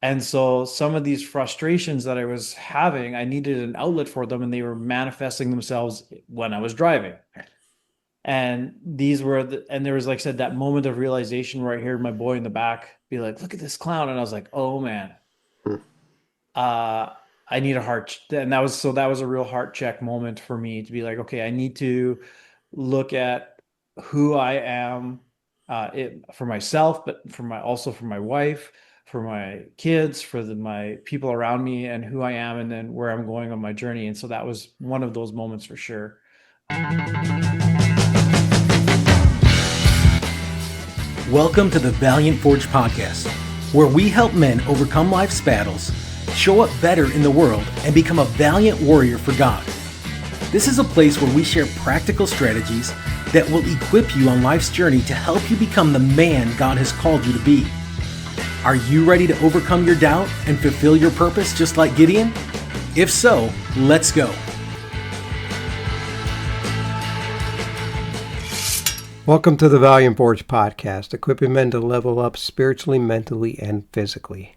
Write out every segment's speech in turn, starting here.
And so some of these frustrations that I was having, I needed an outlet for them, and they were manifesting themselves when I was driving. And and there was, like I said, that moment of realization where I heard my boy in the back be like, "Look at this clown," and I was like, "Oh man, Hmm. uh, I need a and that was a real heart check moment for me to be like, okay, I need to look at who I am, for myself, but also for my wife, for my kids, for my people around me, and who I am, and then where I'm going on my journey." And so that was one of those moments for sure. Welcome to the Valiant Forge Podcast, where we help men overcome life's battles, show up better in the world, and become a valiant warrior for God. This is a place where we share practical strategies that will equip you on life's journey to help you become the man God has called you to be. Are you ready to overcome your doubt and fulfill your purpose just like Gideon? If so, let's go. Welcome to the Valiant Forge Podcast, equipping men to level up spiritually, mentally, and physically.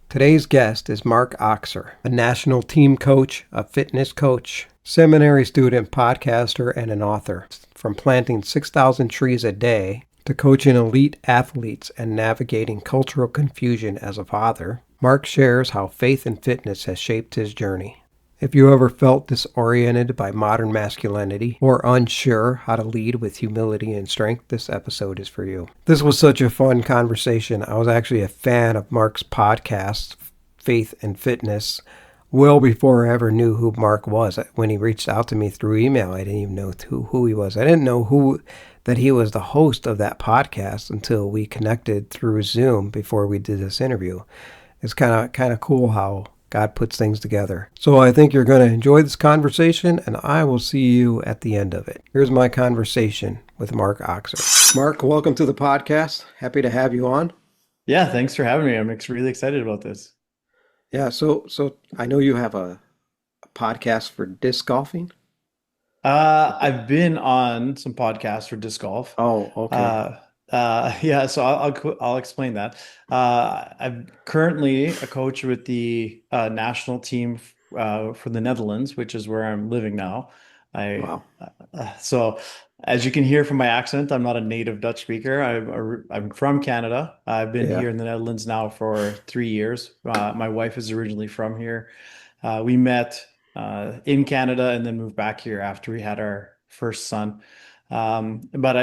Today's guest is Mark Oxer, a national team coach, a fitness coach, seminary student, podcaster, and an author. From planting 6,000 trees a day to coaching elite athletes and navigating cultural confusion as a father, Mark shares how faith and fitness has shaped his journey. If you ever felt disoriented by modern masculinity or unsure how to lead with humility and strength, this episode is for you. This was such a fun conversation. I was actually a fan of Mark's podcast, Faith and Fitness, well before I ever knew who Mark was. When he reached out to me through email, I didn't even know who he was. I didn't know that he was the host of that podcast until we connected through Zoom before we did this interview. It's kind of cool how God puts things together. So I think you're going to enjoy this conversation, and I will see you at the end of it. Here's my conversation with Mark Oxer. Mark, welcome to the podcast. Happy to have you on. Yeah, thanks for having me. I'm really excited about this. Yeah, so I know you have a podcast for disc golfing. I've been on some podcasts for disc golf. Oh, okay. Uh, yeah, so I'll explain that. I'm currently a coach with the national team for the Netherlands, which is where I'm living now. I Wow. so as you can hear from my accent, I'm not a native Dutch speaker. I'm from Canada. I've been Yeah. here in the Netherlands now for 3 years. My wife is originally from here. We met in Canada and then moved back here after we had our first son. But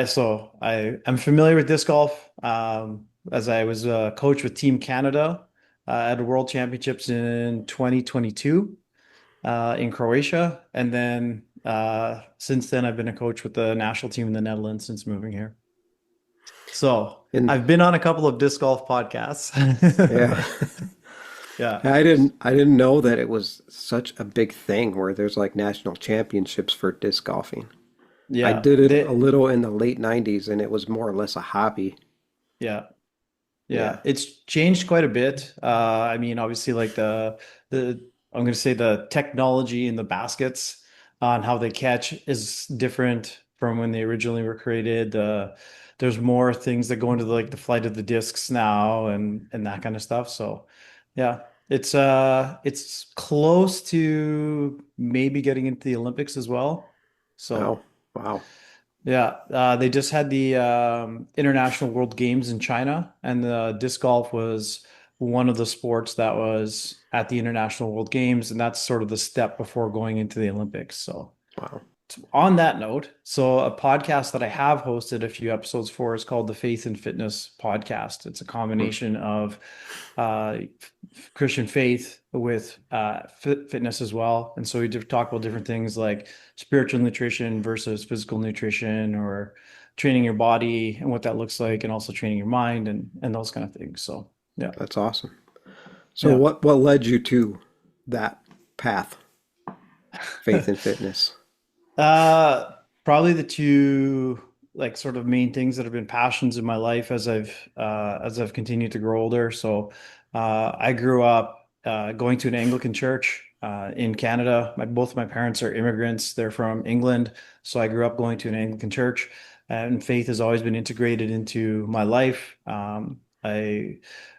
I'm familiar with disc golf, as I was a coach with Team Canada at the World Championships in 2022 in Croatia, and then since then I've been a coach with the national team in the Netherlands since moving here. So And I've been on a couple of disc golf podcasts. yeah. Yeah, I didn't know that it was such a big thing where there's like national championships for disc golfing. I yeah, did it a little in the late 90s and it was more or less a hobby. yeah. Yeah. Yeah, it's changed quite a bit. I mean, obviously, like the I'm going to say the technology in the baskets on how they catch is different from when they originally were created. There's more things that go into the flight of the discs now and that kind of stuff. So, yeah, it's close to maybe getting into the Olympics as well. Wow. So. Wow. Yeah, they just had the International World Games in China, and the disc golf was one of the sports that was at the International World Games, and that's sort of the step before going into the Olympics. So, Wow. on that note, so a podcast that I have hosted a few episodes for is called the Faith and Fitness Podcast. It's a Hmm. combination of Christian faith with fitness as well. And so we talk about different things like spiritual nutrition versus physical nutrition, or training your body and what that looks like, and also training your mind and those kind of things. So yeah, That's awesome. So yeah. what led you to that path, faith and fitness? Uh, Probably the two sort of main things that have been passions in my life as I've continued to grow older. So, I grew up going to an Anglican church in Canada. Both of my parents are immigrants. They're from England, so I grew up going to an Anglican church, and faith has always been integrated into my life. I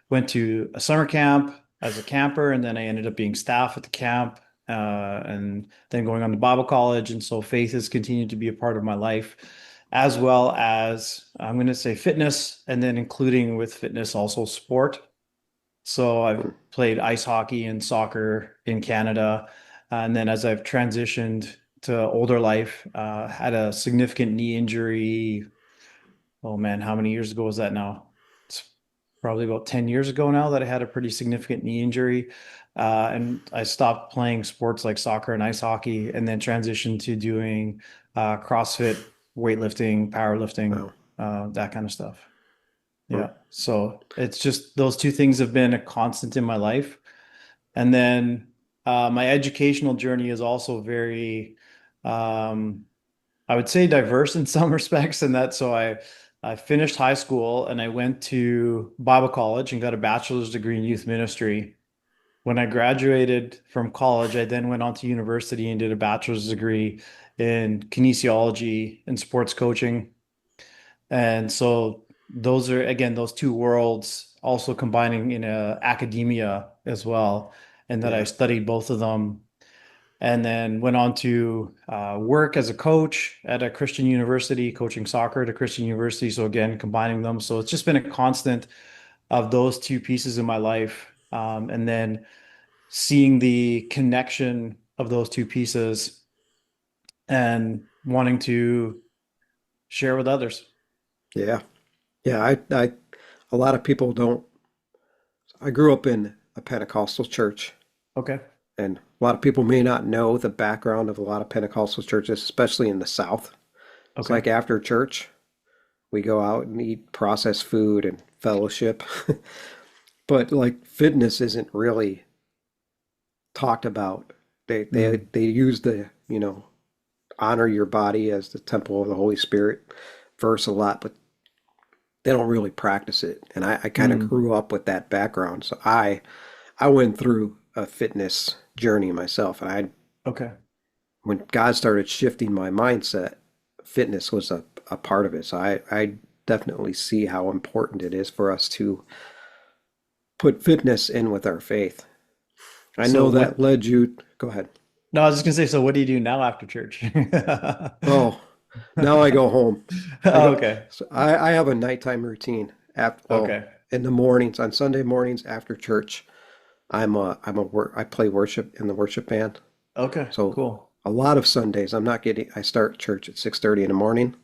went to a summer camp as a camper, and then I ended up being staff at the camp, and then going on to Bible college. And so faith has continued to be a part of my life, as well as I'm going to say fitness, and then including with fitness also sport. So I've played ice hockey and soccer in Canada. And then as I've transitioned to older life, had a significant knee injury. Oh man, how many years ago was that now? It's probably about 10 years ago now that I had a pretty significant knee injury. And I stopped playing sports like soccer and ice hockey, and then transitioned to doing CrossFit, weightlifting, powerlifting, Wow. that kind of stuff. Hmm. Yeah. So it's just those two things have been a constant in my life. And then my educational journey is also very, um, I would say diverse in some respects. And that so I finished high school and I went to Bible college and got a bachelor's degree in youth ministry. When I graduated from college, I then went on to university and did a bachelor's degree in kinesiology and sports coaching. And so those are again those two worlds also combining in academia as well. And that I Yeah. studied both of them, and then went on to work as a coach at a Christian university, coaching soccer at a Christian university. So again, combining them. So it's just been a constant of those two pieces in my life, and then seeing the connection of those two pieces and wanting to share with others. Yeah. Yeah. A lot of people don't. I grew up in a Pentecostal church, Okay. and a lot of people may not know the background of a lot of Pentecostal churches, especially in the South. It's Okay. like after church, we go out and eat processed food and fellowship. But like fitness isn't really talked about. Mm. They use the, honor your body as the temple of the Holy Spirit verse a lot, but they don't really practice it. And I kind of Mm. grew up with that background. So I went through a fitness journey myself. And Okay. when God started shifting my mindset, fitness was a part of it. So I definitely see how important it is for us to put fitness in with our faith. I So know that what? led you, go ahead. No, I was just gonna say. So what do you do now after church? Oh, now I go home. Okay. I have a nighttime routine after, well, Okay. in the mornings, on Sunday mornings after church, I play worship in the worship band. Okay. So Cool. a lot of Sundays I start church at 6:30 in the morning,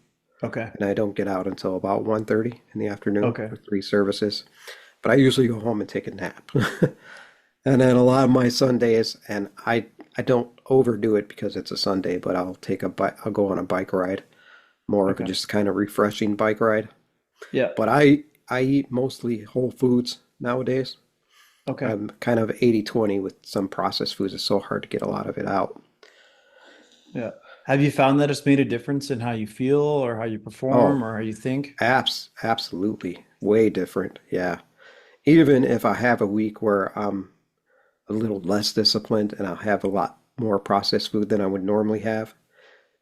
Okay. and I don't get out until about 1:30 in the afternoon Okay. for three services. But I usually go home and take a nap. And then a lot of my Sundays, and I don't overdo it because it's a Sunday, but I'll go on a bike ride, more of a Okay. just kind of refreshing bike ride. Yeah. But I eat mostly whole foods nowadays. Okay. I'm kind of 80/20 with some processed foods. It's so hard to get a lot of it out. Yeah. Have you found that it's made a difference in how you feel or how you Oh, perform or how you think? absolutely. Way different. Yeah. Even if I have a week where I'm a little less disciplined and I'll have a lot more processed food than I would normally have,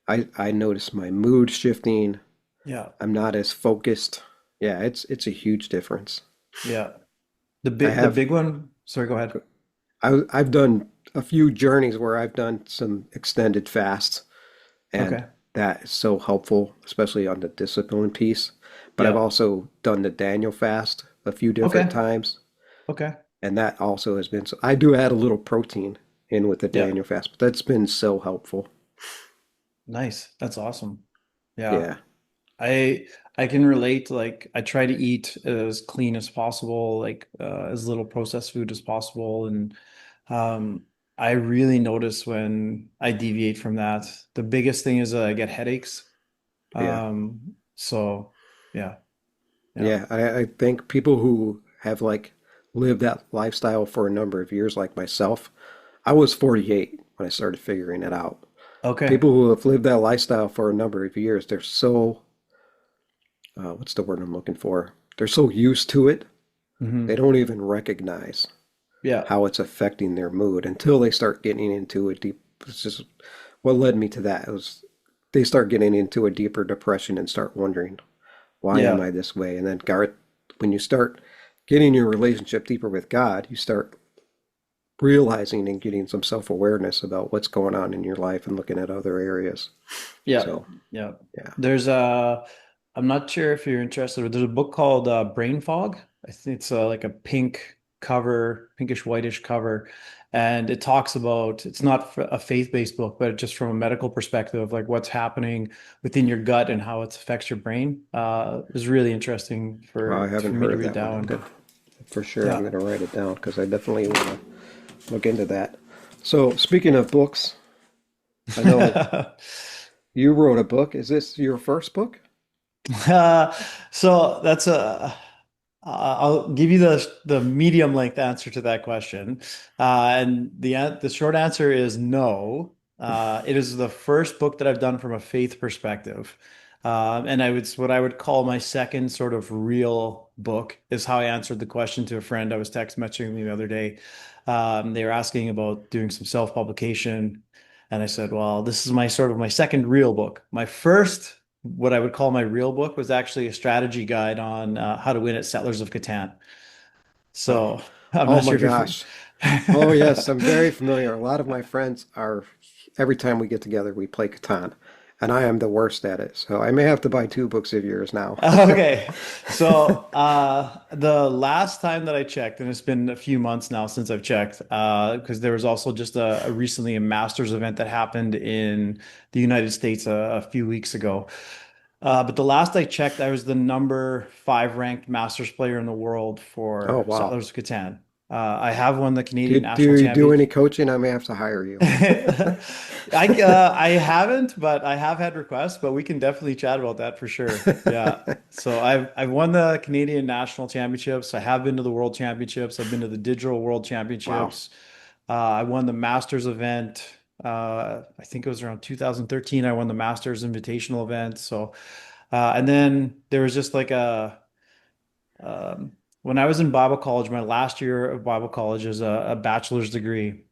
I notice my mood shifting. Yeah. I'm not as focused. Yeah, it's a huge difference. Yeah. I The have big one. Sorry, go ahead. I've done a few journeys where I've done some extended fasts, and Okay. that is so helpful, especially on the discipline piece. But I've Yeah. also done the Daniel fast a few different Okay. times, Okay. and that also has been so I do add a little protein in with the Yeah. Daniel fast, but that's been so helpful. Nice. That's awesome. Yeah. Yeah, I I can relate. Like I try to eat as clean as possible, like as little processed food as possible, and um, I really notice when I deviate from that. The biggest thing is I get headaches. yeah, So yeah, yeah, yeah. I think people who have like lived that lifestyle for a number of years, like myself, I was 48 when I started figuring it out. okay, People who have lived that lifestyle for a number of years, they're so, what's the word I'm looking for? They're so used to it, they hmm, don't even recognize yeah, how it's affecting their mood until they start getting into a deep, it's just what led me to that. It was they start getting into a deeper depression and start wondering, why am yeah, I this way? And then Garrett, when you start getting your relationship deeper with God, you start realizing and getting some self-awareness about what's going on in your life and looking at other areas. Yeah, So, yeah. yeah. There's I'm not sure if you're interested, but there's a book called Brain Fog. I think it's like a pink cover, pinkish whitish cover, and it talks about it's not a faith-based book, but just from a medical perspective, like what's happening within your gut and how it affects your brain. It was really interesting Well, I for haven't me heard to of read that that one. one. For sure, I'm Yeah. going to write it down because I definitely want to look into that. So, speaking of books, I know you wrote a book. Is this your first book? Uh, so that's a I'll give you the medium length answer to that question. And the short answer is no. It is the first book that I've done from a faith perspective. And what I would call my second sort of real book is how I answered the question to a friend I was text messaging the other day. They were asking about doing some self-publication, and I said, "Well, this is my sort of my second real book. My first, what I would call my real book, was actually a strategy guide on how to win at Settlers of Catan." Oh, So I'm oh not my sure if you're. gosh. Oh, yes, I'm very familiar. A lot of my friends are, every time we get together, we play Catan, and I am the worst at it. So I may have to buy two books of yours now. Okay. So the last time that I checked, and it's been a few months now since I've checked, because there was also just a recently a Masters event that happened in the United States a few weeks ago. But the last I checked, I was the number five ranked Masters player in the world Oh, for wow. Settlers of Catan. I have won the Canadian Do National you do any Championship. coaching? I may have to hire you. I haven't, but I have had requests, but we can definitely chat about that for sure. Yeah. So I've won the Canadian National Championships. I have been to the World Championships. I've been to the Digital World Wow. Championships. I won the Masters event. I think it was around 2013. I won the Masters Invitational event. So, and then there was just like when I was in Bible college, my last year of Bible college is a bachelor's degree.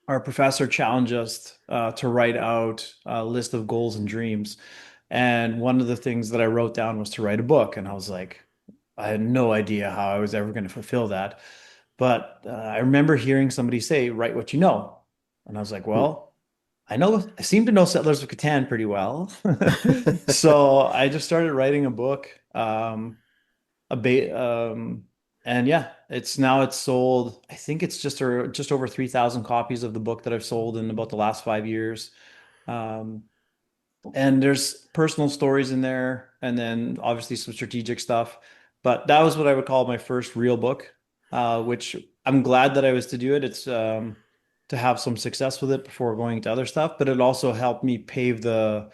Our professor challenged us to write out a list of goals and dreams. And one of the things that I wrote down was to write a book. And I was like, I had no idea how I was ever going to fulfill that. But I remember hearing somebody say, write what you know. And I was like, Hmm. well, I seem to know Settlers of Catan pretty well. So I just started writing a book. A ba and yeah, it's sold. I think it's just over 3,000 copies of the book that I've sold in about the last 5 years. Um, and there's personal stories in there, and then obviously some strategic stuff. But that was what I would call my first real book, which I'm glad that I was to do it. It's to have some success with it before going to other stuff, but it also helped me pave the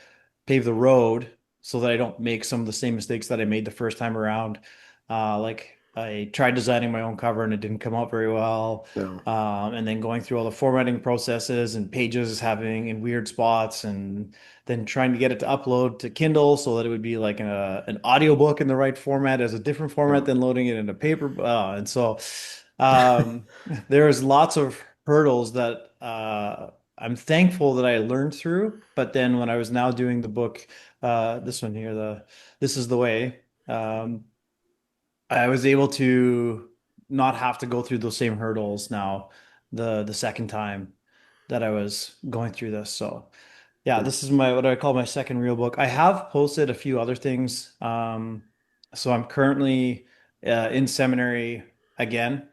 road so that I don't make some of the same mistakes that I made the first time around. Like I tried designing my own cover and it didn't come out very well. No. And then going through all the formatting processes and pages having in weird spots, and then trying to get it to upload to Kindle so that it would be like an audiobook in the right format as a different format No. than loading it in a paper. And so um, there's lots of hurdles that I'm thankful that I learned through. But then when I was now doing the book, this one here, This is the Way, I was able to not have to go through those same hurdles now the second time that I was going through this. So yeah, Hmm. this is my what I call my second real book. I have posted a few other things. So I'm currently in seminary again.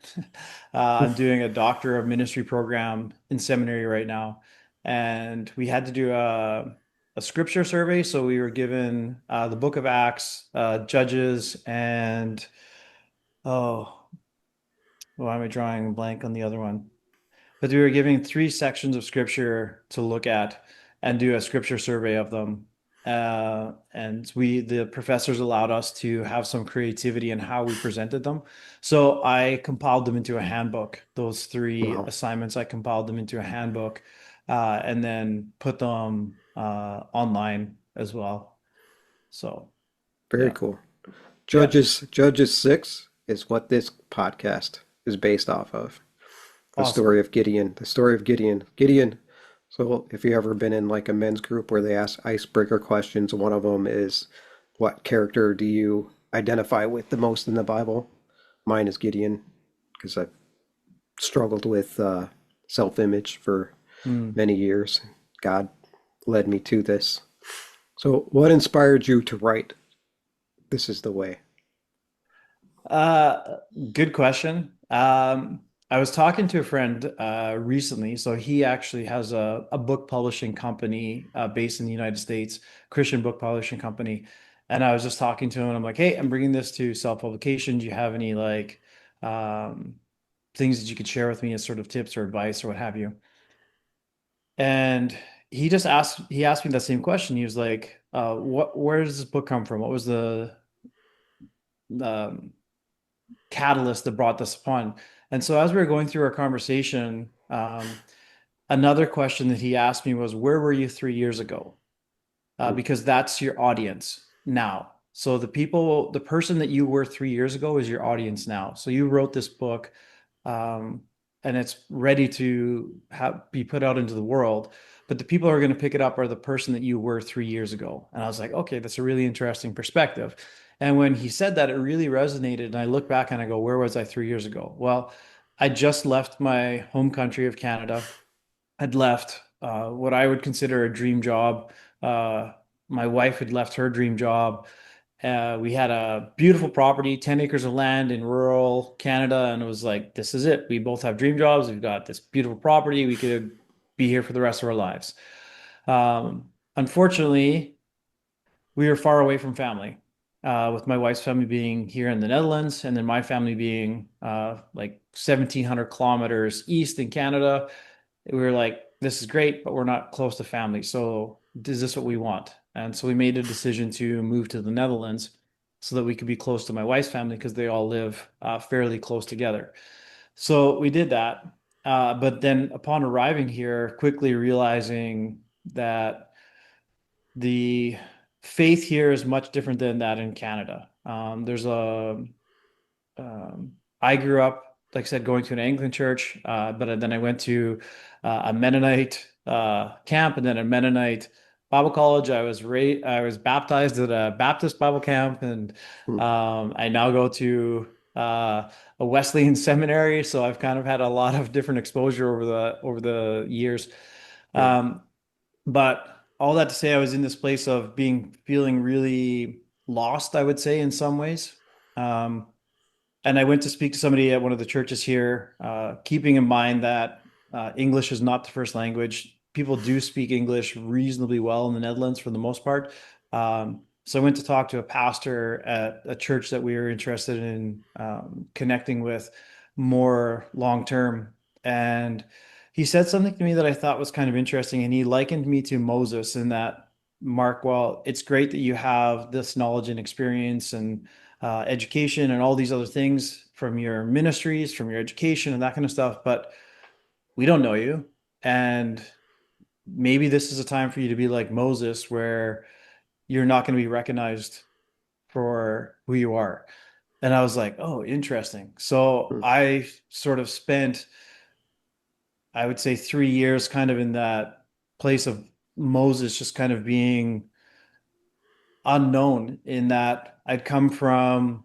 I'm doing a Doctor of Ministry program in seminary right now, and we had to do a scripture survey. So we were given the Book of Acts, Judges, and oh, why am I drawing a blank on the other one? But we were giving three sections of scripture to look at and do a scripture survey of them. And the professors allowed us to have some creativity in how we presented them. So I compiled them into a handbook. Those three Wow. assignments, I compiled them into a handbook, and then put them online as well. So Very yeah, cool. yeah, Judges 6 is what this podcast is based off of. The awesome. story of Gideon. The story of Gideon. Gideon. So if you ever been in like a men's group where they ask icebreaker questions, one of them is, what character do you identify with the most in the Bible? Mine is Gideon because I've struggled with self-image for Mm. many years. God led me to this. So, what inspired you to write This Is the Way? Uh, Good question. I was talking to a friend recently. So he actually has a book publishing company based in the United States, Christian book publishing company. And I was just talking to him, and I'm like, "Hey, I'm bringing this to self-publication. Do you have any like um, things that you could share with me as sort of tips or advice or what have you?" And he asked me that same question. He was like, where does this book come from? What was the um, catalyst that brought this upon?" And so as we were going through our conversation, another question that he asked me was, where were you 3 years ago? Mm, Because that's your audience now. So the person that you were 3 years ago is your audience now. So you wrote this book, um, and it's ready to be put out into the world. But the people who are going to pick it up are the person that you were 3 years ago. And I was like, okay, that's a really interesting perspective. And when he said that, it really resonated. And I look back and I go, where was I 3 years ago? Well, I just left my home country of Canada. Had left what I would consider a dream job. My wife had left her dream job. We had a beautiful property, 10 acres of land in rural Canada, and it was like, this is it. We both have dream jobs. We've got this beautiful property. We could be here for the rest of our lives. Unfortunately, we were far away from family, with my wife's family being here in the Netherlands, and then my family being like 1,700 kilometers east in Canada. We were like, this is great, but we're not close to family. So is this what we want? And so we made a decision to move to the Netherlands so that we could be close to my wife's family because they all live fairly close together. So we did that. But then upon arriving here, quickly realizing that the faith here is much different than that in Canada. There's a I grew up, like I said, going to an Anglican church, but then I went to a Mennonite camp and then a Mennonite Bible college. I was baptized at a Baptist Bible camp, and mm, I now go to a Wesleyan seminary. So I've kind of had a lot of different exposure over the years. yeah. Um, but all that to say, I was in this place of feeling really lost, I would say, in some ways. Um, and I went to speak to somebody at one of the churches here, keeping in mind that English is not the first language. People do speak English reasonably well in the Netherlands for the most part. So I went to talk to a pastor at a church that we were interested in connecting with more long term. And he said something to me that I thought was kind of interesting. And he likened me to Moses in that, Mark, well, it's great that you have this knowledge and experience and education and all these other things from your ministries, from your education and that kind of stuff, but we don't know you. And maybe this is a time for you to be like Moses, where you're not going to be recognized for who you are. And I was like, oh, interesting. So Mm, I sort of spent, I would say, 3 years kind of in that place of Moses, just kind of being unknown in that I'd come from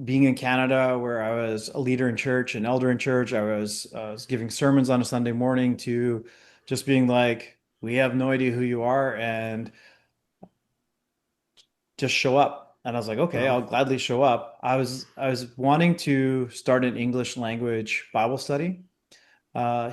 being in Canada, where I was a leader in church, an elder in church. I was giving sermons on a Sunday morning, to just being like, we have no idea who you are, and just show up. And I was like, okay, wow. I'll gladly show up. I was wanting to start an English language Bible study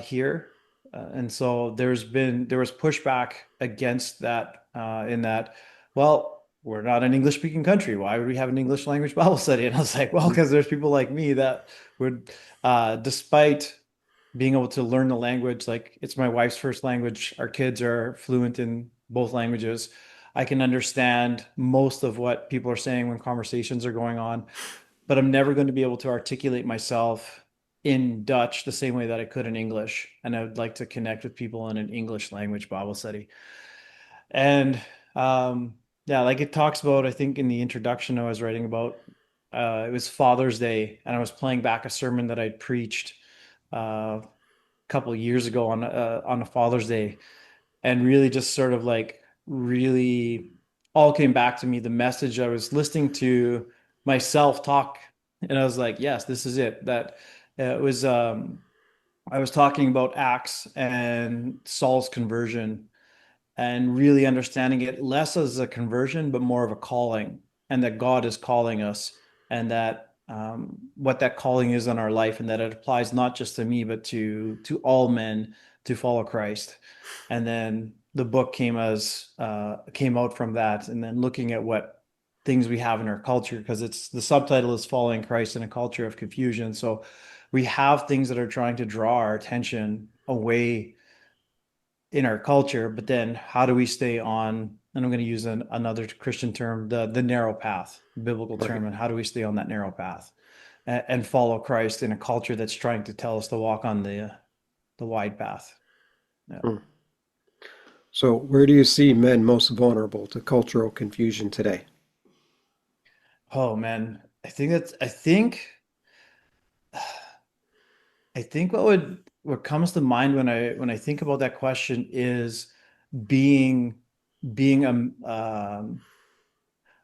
here. And so there was pushback against that, in that, well, we're not an English speaking country. Why would we have an English language Bible study? And I was like, well, Mm, because there's people like me that would, despite being able to learn the language, like it's my wife's first language, our kids are fluent in both languages. I can understand most of what people are saying when conversations are going on, but I'm never going to be able to articulate myself in Dutch the same way that I could in English. And I would like to connect with people in an English language Bible study. And yeah, like it talks about, I think in the introduction I was writing about, it was Father's Day, and I was playing back a sermon that I'd preached a couple of years ago on a Father's Day, and really just sort of like really all came back to me. The message, I was listening to myself talk, and I was like, yes, this is it. That It was I was talking about Acts and Saul's conversion and really understanding it less as a conversion, but more of a calling, and that God is calling us, and that what that calling is on our life, and that it applies not just to me, but to all men to follow Christ. And then the book came out from that, and then looking at what things we have in our culture, because it's the subtitle is Following Christ in a Culture of Confusion. So we have things that are trying to draw our attention away in our culture, but then how do we stay on, and I'm going to use another Christian term, the narrow path, biblical Right. term, and how do we stay on that narrow path and follow Christ in a culture that's trying to tell us to walk on the wide path. Yeah. Hmm. So, where do you see men most vulnerable to cultural confusion today? Oh man, I think what comes to mind when I think about that question is being being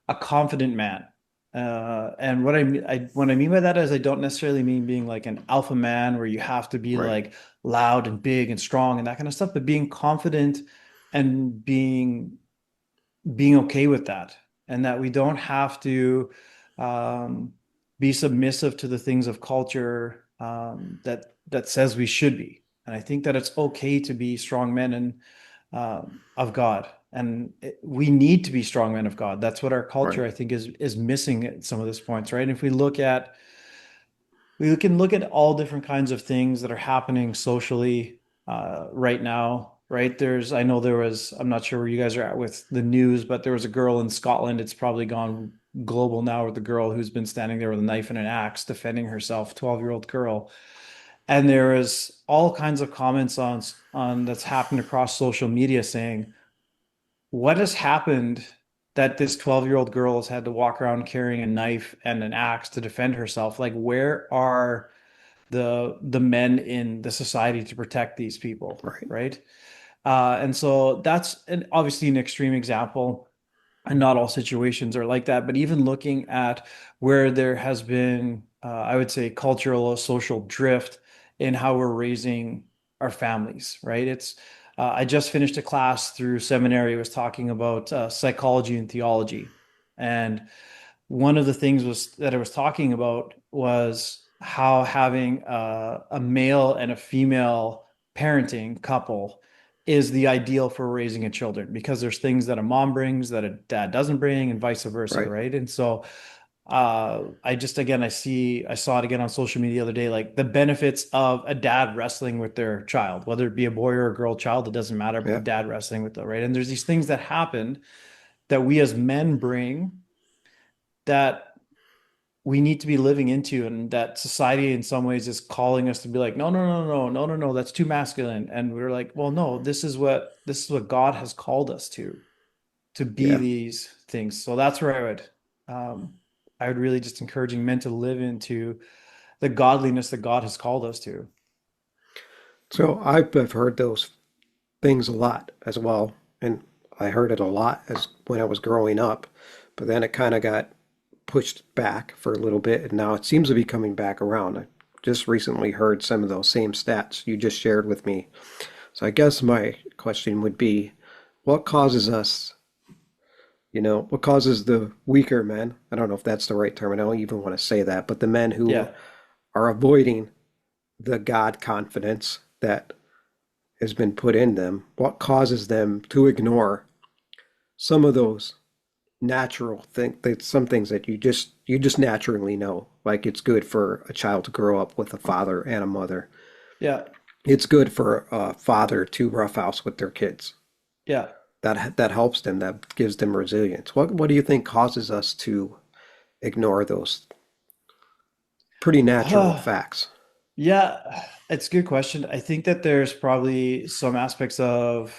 a confident man. And what I mean by that is I don't necessarily mean being like an alpha man where you have to be Right. like loud and big and strong and that kind of stuff, but being confident and being okay with that, and that we don't have to um, be submissive to the things of culture that says we should be. And I think that it's okay to be strong men and of God, and we need to be strong men of God. That's what our Right. culture, I think, is missing at some of those points, right? And if we can look at all different kinds of things that are happening socially right now, right? I know I'm not sure where you guys are at with the news, but there was a girl in Scotland. It's probably gone global now with the girl who's been standing there with a knife and an axe defending herself, 12-year-old girl. And there is all kinds of comments on that's happened across social media saying, what has happened that this 12-year-old girl has had to walk around carrying a knife and an axe to defend herself? Like, where are the men in the society to protect these people, Right. right? And so obviously an extreme example, and not all situations are like that. But even looking at where there has been, I would say, cultural or social drift in how we're raising our families, right? I just finished a class through seminary. It was talking about psychology and theology, and one of the things was that I was talking about was how having a male and a female parenting couple is the ideal for raising a children, because there's things that a mom brings that a dad doesn't bring and vice versa, Right. right? And so I just again I saw it again on social media the other day, like the benefits of a dad wrestling with their child, whether it be a boy or a girl child, it doesn't matter, but the Yeah. dad wrestling with them, right? And there's these things that happen that we as men bring that we need to be living into, and that society in some ways is calling us to be like, no, no, no, no, no, no, no, that's too masculine. And we're like, well, no, this is what God has called us to be Yeah. these things. So that's where I would really just encouraging men to live into the godliness that God has called us to. So, I've heard those things a lot as well, and I heard it a lot as when I was growing up, but then it kind of got pushed back for a little bit, and now it seems to be coming back around. I just recently heard some of those same stats you just shared with me. So I guess my question would be, what causes us, what causes the weaker men? I don't know if that's the right term. I don't even want to say that, but the men who Yeah. are avoiding the God confidence that has been put in them, what causes them to ignore some of those natural some things that you just naturally know, like it's good for a child to grow up with a father and a mother. Yeah. It's good for a father to roughhouse with their kids. Yeah. That helps them, that gives them resilience. What do you think causes us to ignore those pretty natural facts? Yeah, it's a good question. I think that there's probably some aspects of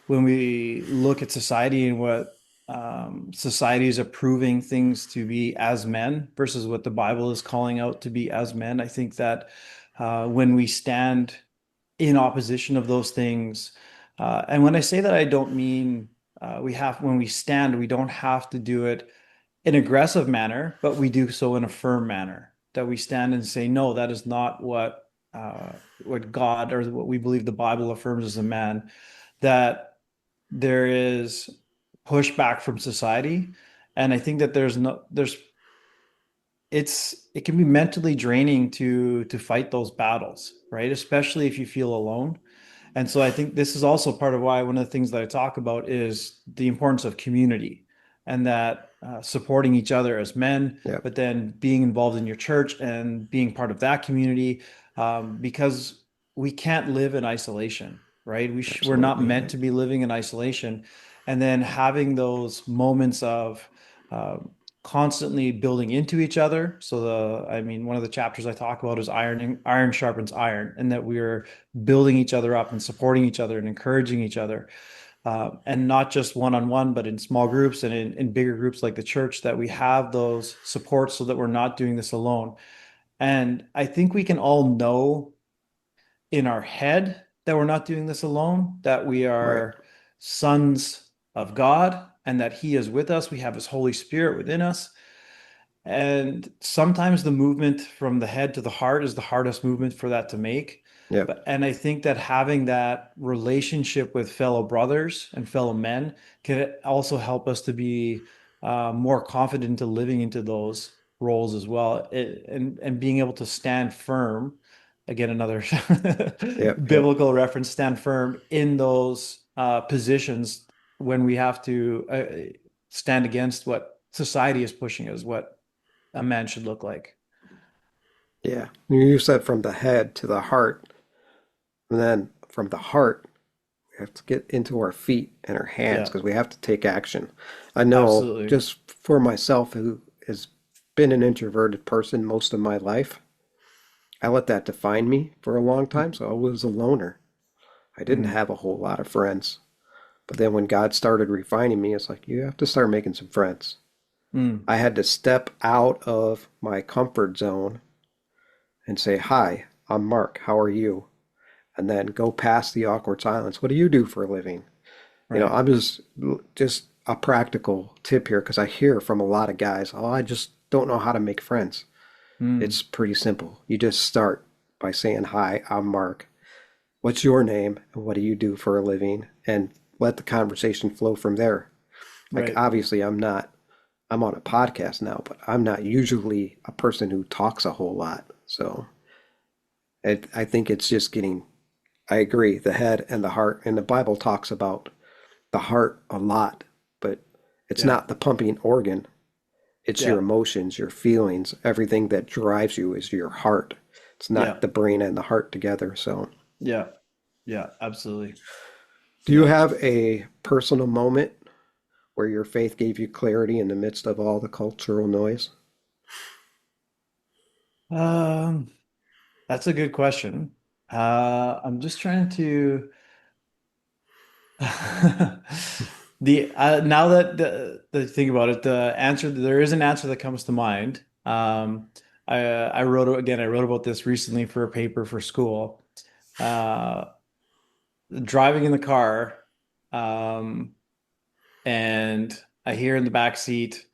when we look at society and what society is approving things to be as men versus what the Bible is calling out to be as men. I think that when we stand in opposition of those things, and when I say that, I don't mean when we stand, we don't have to do it in aggressive manner, but we do so in a firm manner. that we stand and say, no, that is not what God or what we believe the Bible affirms as a man, that there is pushback from society. And I think that it can be mentally draining to fight those battles, right? Especially if you feel alone. And so I think this is also part of why one of the things that I talk about is the importance of community, and that supporting each other as men, Yeah, but then being involved in your church and being part of that community, because we can't live in isolation, right? We're not absolutely. meant to be living in isolation. And then having those moments of uh, constantly building into each other. So I mean, one of the chapters I talk about is iron sharpens iron, and that we're building each other up and supporting each other and encouraging each other. And not just one-on-one, but in small groups and in bigger groups like the church, that we have those supports so that we're not doing this alone. And I think we can all know in our head that we're not doing this alone, that we Right. are sons of God and that He is with us. We have His Holy Spirit within us. And sometimes the movement from the head to the heart is the hardest movement for that to make. Yep. And I think that having that relationship with fellow brothers and fellow men can also help us to be more confident into living into those roles as well, and being able to stand firm. Again, another Yep. Yep. biblical reference: stand firm in those positions when we have to stand against what society is pushing as what a man should look like. Yeah. You said from the head to the heart, and then from the heart, we have to get into our feet and our hands Yeah, because we have to take action. I know absolutely. just for myself, who has been an introverted person most of my life, I let that define me for a long time. So I was a loner. I didn't Mm, have a whole lot of friends. But then when God started refining me, it's like, you have to start making some friends. mm, I had to step out of my comfort zone and say, "Hi, I'm Mark. How are you?" And then go past the awkward silence. What do you do for a living? right. I'm just a practical tip here because I hear from a lot of guys, "Oh, I just don't know how to make friends." Mm, It's pretty simple. You just start by saying, "Hi, I'm Mark. What's your name and what do you do for a living?" And let the conversation flow from there. Like right. obviously I'm on a podcast now, but I'm not usually a person who talks a whole lot. So I think it's just getting, I agree, the head and the heart. And the Bible talks about the heart a lot, but it's Yeah, not the pumping organ. It's your yeah, emotions, your feelings, everything that drives you is your heart. It's not yeah, the brain and the heart together. So, yeah, yeah, absolutely. do you Yeah. have a personal moment where your faith gave you clarity in the midst of all the cultural noise? Um, that's a good question. I'm just trying to the now that the think about it, there is an answer that comes to mind. I wrote about this recently for a paper for school. Uh, Driving in the car, um, and I hear in the back seat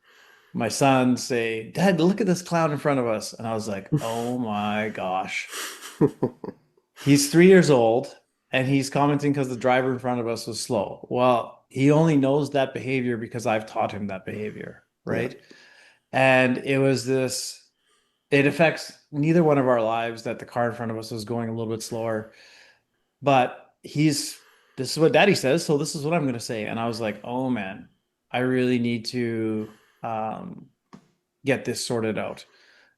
my son say, "Dad, look at this clown in front of us." And I was like, "Oh my gosh." He's 3 years old and he's commenting because the driver in front of us was slow. Well, he only knows that behavior because I've taught him that behavior, Yeah, right? And it affects neither one of our lives that the car in front of us was going a little bit slower. But this is what daddy says, so this is what I'm going to say. And I was like, oh man, I really need to get this sorted out.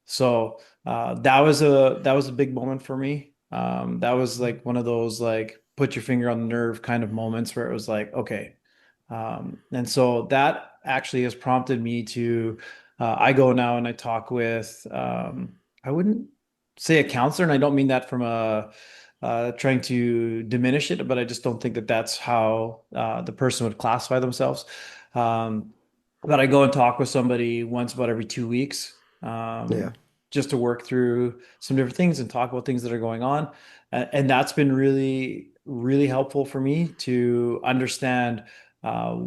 So that was a big moment for me. That was like one of those like put your finger on the nerve kind of moments where it was like, okay. And so that actually has prompted me to I go now and I talk with I wouldn't say a counselor, and I don't mean that from a trying to diminish it, but I just don't think that that's how the person would classify themselves. Um, but I go and talk with somebody once about every 2 weeks, yeah, just to work through some different things and talk about things that are going on. And that's been really, really helpful for me to understand uh,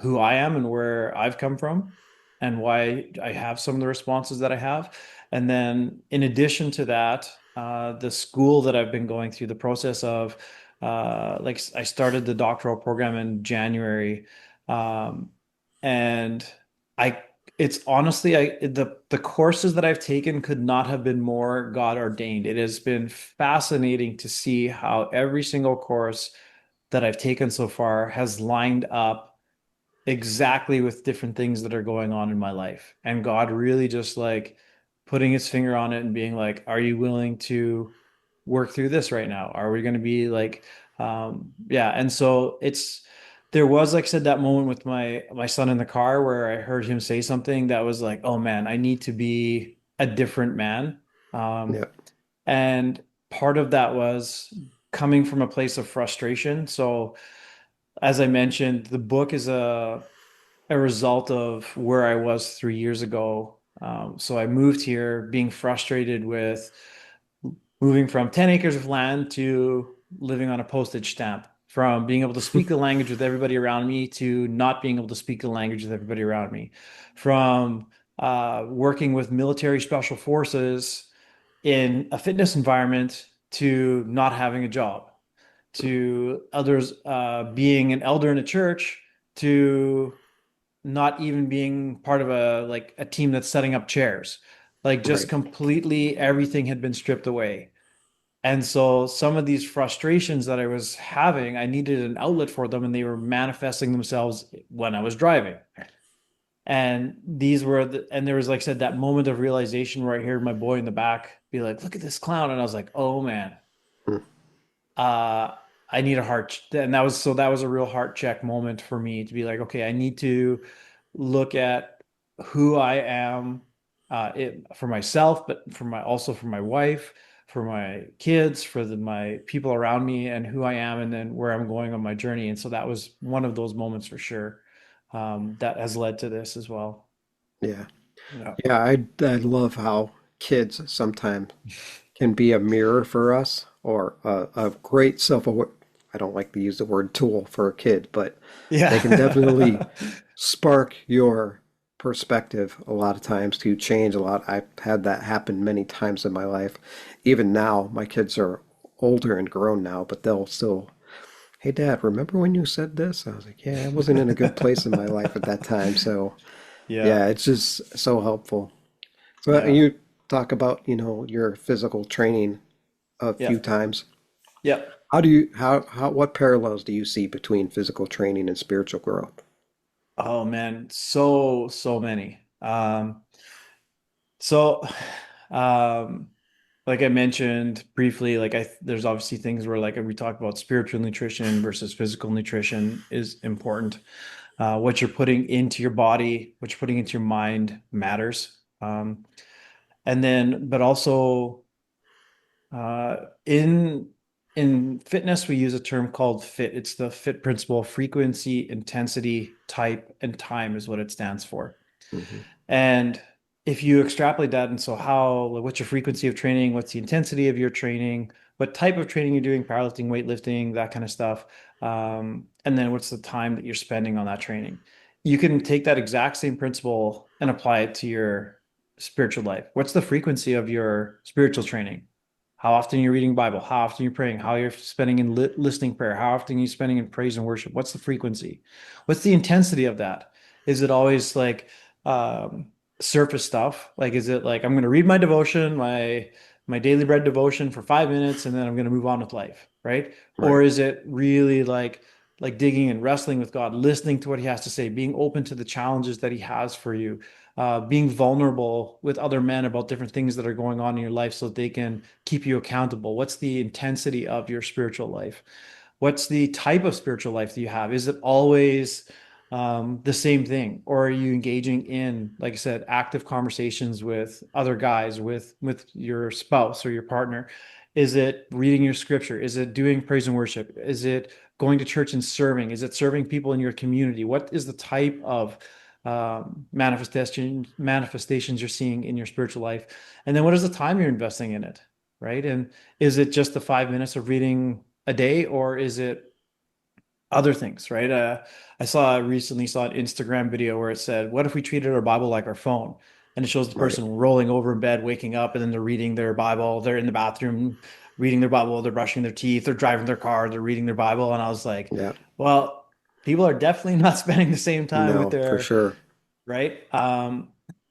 who I am and where I've come from, and why I have some of the responses that I have. And then in addition to that, the school that I've been going through, the process of like I started the doctoral program in January, um, and I it's honestly the courses that I've taken could not have been more God ordained. It has been fascinating to see how every single course that I've taken so far has lined up exactly with different things that are going on in my life. And God really just like putting his finger on it and being like, are you willing to work through this right now? Are we going to be like, yeah. And so there was, like I said, that moment with my son in the car where I heard him say something that was like, oh man, I need to be a different man. Yeah. And part of that was coming from a place of frustration. So as I mentioned, the book is a result of where I was 3 years ago. So I moved here being frustrated with moving from 10 acres of land to living on a postage stamp, from being able to speak the language with everybody around me to not being able to speak the language with everybody around me, from working with military special forces in a fitness environment to not having a job, to others being an elder in a church to not even being part of a team that's setting up chairs. Like just Right. completely everything had been stripped away. And so some of these frustrations that I was having, I needed an outlet for them, and they were manifesting themselves when I was driving. And and there was, like I said, that moment of realization where I heard my boy in the back be like, look at this clown. And I was like, oh man, Mm. uh, I need a and that was a real heart check moment for me to be like, okay, I need to look at who I am, for myself, but also for my wife, for my kids, for my people around me, and who I am, and then where I'm going on my journey. And so that was one of those moments for sure, that has led to this as well. Yeah. Yeah. Yeah, I love how kids sometimes can be a mirror for us or a great self-aware. I don't like to use the word tool for a kid, but they can definitely Yeah. spark your perspective a lot of times to change a lot. I've had that happen many times in my life. Even now, my kids are older and grown now, but they'll still, hey Dad, remember when you said this? I was like, yeah, I wasn't in a good place in my life at that time. So Yeah. yeah, it's just so helpful. So Yeah. you talk about, your physical training a Yeah. few times. Yeah. What parallels do you see between physical training and spiritual growth? Oh man, so many. So, um, like I mentioned briefly, there's obviously things where like we talk about spiritual nutrition versus physical nutrition is important. What you're putting into your body, what you're putting into your mind matters. And then, but also in fitness, we use a term called FIT. It's the FIT principle: frequency, intensity, type, and time is what it stands for. Hmm. And if you extrapolate that, and so like, what's your frequency of training? What's the intensity of your training? What type of training you're doing, powerlifting, weightlifting, that kind of stuff. And then what's the time that you're spending on that training? You can take that exact same principle and apply it to your spiritual life. What's the frequency of your spiritual training? How often you're reading Bible? How often you're praying? How you're spending in listening prayer? How often you're spending in praise and worship? What's the frequency? What's the intensity of that? Is it always like um, surface stuff? Like, is it like I'm going to read my devotion, my daily bread devotion for 5 minutes, and then I'm going to move on with life, right? Or Right. is it really like digging and wrestling with God, listening to what He has to say, being open to the challenges that He has for you, being vulnerable with other men about different things that are going on in your life so that they can keep you accountable? What's the intensity of your spiritual life? What's the type of spiritual life that you have? Is it always the same thing, or are you engaging in, like I said, active conversations with other guys, with your spouse or your partner? Is it reading your scripture? Is it doing praise and worship? Is it going to church and serving? Is it serving people in your community? What is the type of manifestations you're seeing in your spiritual life? And then what is the time you're investing in it, right? And is it just the 5 minutes of reading a day, or is it other things, right? Recently saw an Instagram video where it said, "What if we treated our Bible like our phone?" And it shows the Right. person rolling over in bed, waking up, and then they're reading their Bible. They're in the bathroom reading their Bible. They're brushing their teeth. They're driving their car. They're reading their Bible. And I was like, Yeah. well, people are definitely not spending the same time with No, for their sure. right.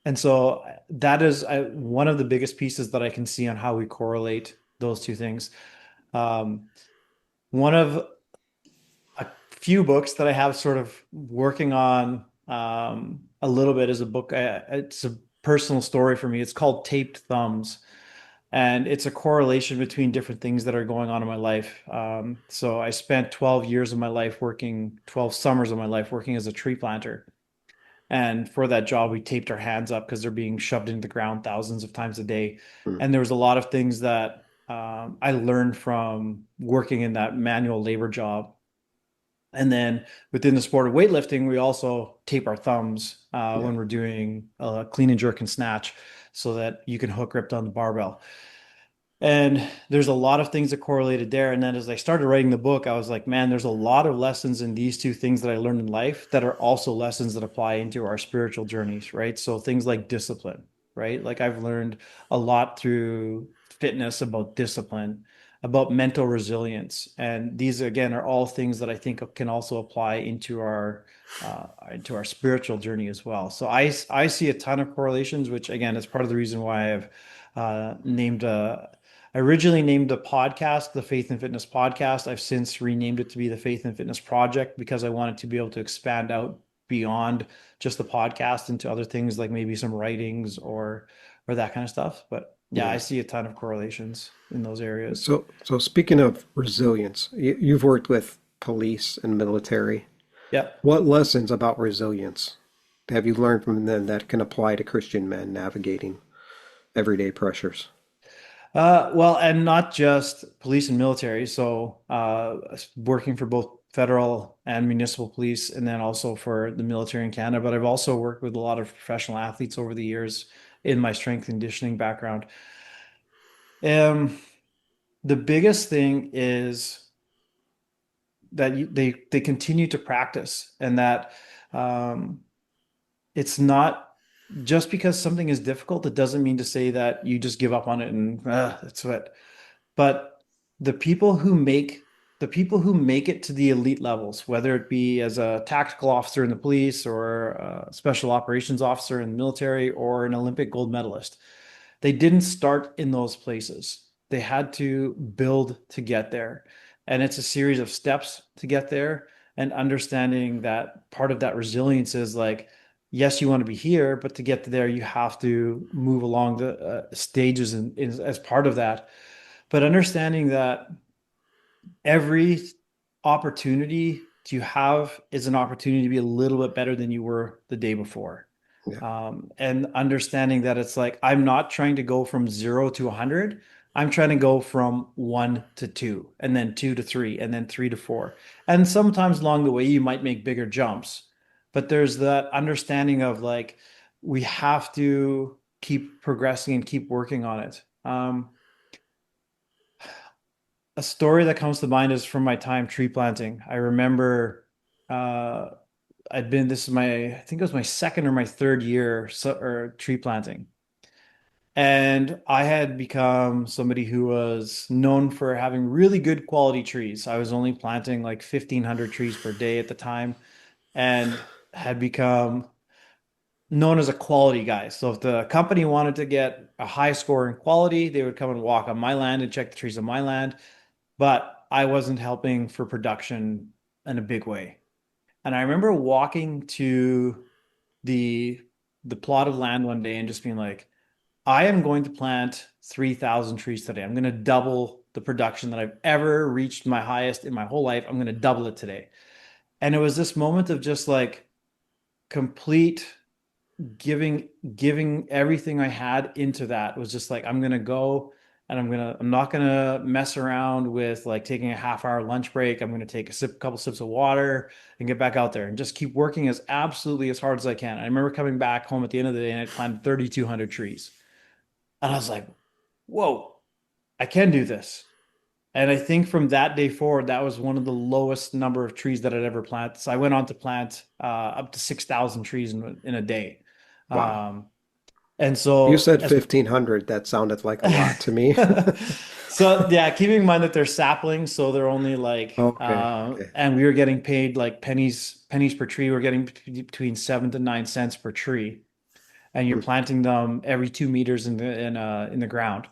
And so that is one of the biggest pieces that I can see on how we correlate those two things. Um, one of a few books that I have sort of working on a little bit is a book. It's a personal story for me. It's called Taped Thumbs, and it's a correlation between different things that are going on in my life. So I spent 12 years of my life working, 12 summers of my life working as a tree planter. And for that job, we taped our hands up because they're being shoved into the ground thousands of times a day. Mm. And there was a lot of things that I learned from working in that manual labor job. And then within the sport of weightlifting, we also tape our thumbs Yeah. when we're doing clean and jerk and snatch so that you can hook grip on the barbell. And there's a lot of things that correlated there. And then as I started writing the book, I was like, man, there's a lot of lessons in these two things that I learned in life that are also lessons that apply into our spiritual journeys, right? So things like discipline, right? Like I've learned a lot through fitness about discipline, about mental resilience. And these, again, are all things that I think can also apply into our spiritual journey as well. So I see a ton of correlations, which again is part of the reason why I've named I originally named the podcast the Faith and Fitness Podcast. I've since renamed it to be the Faith and Fitness Project because I wanted to be able to expand out beyond just the podcast into other things like maybe some writings or that kind of stuff. But yeah, I Yeah. see a ton of correlations in those areas. So speaking of resilience, you've worked with police and military. Yeah. What lessons about resilience have you learned from them that can apply to Christian men navigating everyday pressures? Well, and not just police and military. So, working for both federal and municipal police, and then also for the military in Canada. But I've also worked with a lot of professional athletes over the years in my strength and conditioning background. Um, the biggest thing is that they continue to practice, and that um, it's not just because something is difficult, it doesn't mean to say that you just give up on it and that's what. But the people who make the people who make it to the elite levels, whether it be as a tactical officer in the police or a special operations officer in the military or an Olympic gold medalist, they didn't start in those places. They had to build to get there. And it's a series of steps to get there. And understanding that part of that resilience is like, yes, you want to be here, but to get to there, you have to move along the stages as part of that. But understanding that every opportunity you have is an opportunity to be a little bit better than you were the day before. Yeah. And understanding that it's like, I'm not trying to go from 0 to 100. I'm trying to go from 1 to 2, and then 2 to 3, and then 3 to 4. And sometimes along the way, you might make bigger jumps, but there's that understanding of like, we have to keep progressing and keep working on it. A story that comes to mind is from my time tree planting. I remember uh, this is I think it was my second or my third year or tree planting. And I had become somebody who was known for having really good quality trees. I was only planting like 1,500 trees per day at the time and had become known as a quality guy. So if the company wanted to get a high score in quality, they would come and walk on my land and check the trees on my land, but I wasn't helping for production in a big way. And I remember walking to the the plot of land one day and just being like, I am going to plant 3,000 trees today. I'm going to double the production that I've ever reached my highest in my whole life. I'm going to double it today. And it was this moment of just like complete giving everything I had into that. It was just like, I'm gonna go and I'm not gonna mess around with like taking a half-hour lunch break. I'm gonna take couple sips of water and get back out there and just keep working as hard as I can. I remember coming back home at the end of the day and I planted 3,200 trees. And I was like, whoa, I can do this. And I think from that day forward, that was one of the lowest number of trees that I'd ever planted. So I went on to plant up to 6,000 trees in a day. Wow. Um, and You so said as 1,500. That sounded like a lot to me. so yeah, keeping in mind that they're saplings, so they're only like Okay. Okay. and we were getting paid like pennies per tree. We're getting between 7 to 9 cents per tree, and you're Hmm. planting them every 2 meters in the ground.